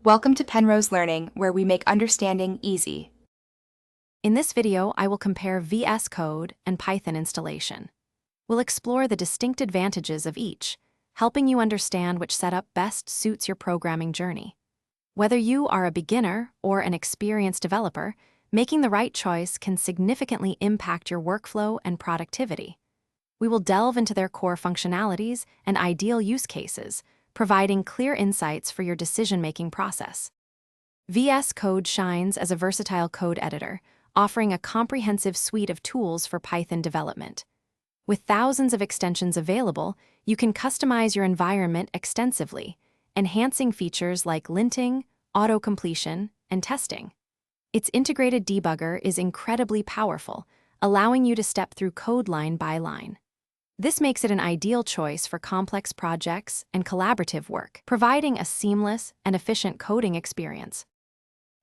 Welcome to Penrose Learning, where we make understanding easy. In this video, I will compare VS Code and Python installation. We'll explore the distinct advantages of each, helping you understand which setup best suits your programming journey. Whether you are a beginner or an experienced developer, making the right choice can significantly impact your workflow and productivity. We will delve into their core functionalities and ideal use cases, providing clear insights for your decision-making process. VS Code shines as a versatile code editor, offering a comprehensive suite of tools for Python development. With thousands of extensions available, you can customize your environment extensively, enhancing features like linting, auto-completion, and testing. Its integrated debugger is incredibly powerful, allowing you to step through code line by line. This makes it an ideal choice for complex projects and collaborative work, providing a seamless and efficient coding experience.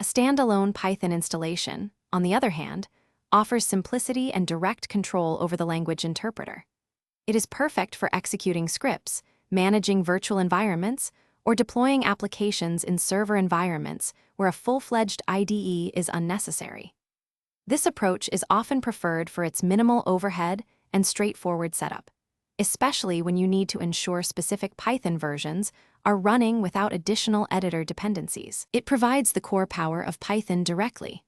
A standalone Python installation, on the other hand, offers simplicity and direct control over the language interpreter. It is perfect for executing scripts, managing virtual environments, or deploying applications in server environments where a full-fledged IDE is unnecessary. This approach is often preferred for its minimal overhead and straightforward setup, especially when you need to ensure specific Python versions are running without additional editor dependencies. It provides the core power of Python directly.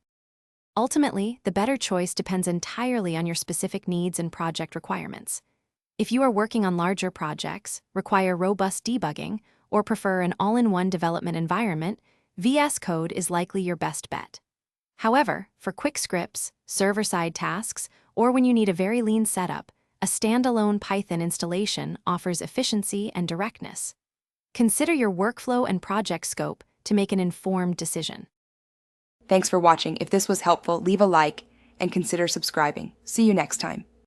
Ultimately, the better choice depends entirely on your specific needs and project requirements. If you are working on larger projects, require robust debugging, or prefer an all-in-one development environment, VS Code is likely your best bet. However, for quick scripts, server-side tasks, or when you need a very lean setup, a standalone Python installation offers efficiency and directness. Consider your workflow and project scope to make an informed decision. Thanks for watching. If this was helpful, leave a like and consider subscribing. See you next time.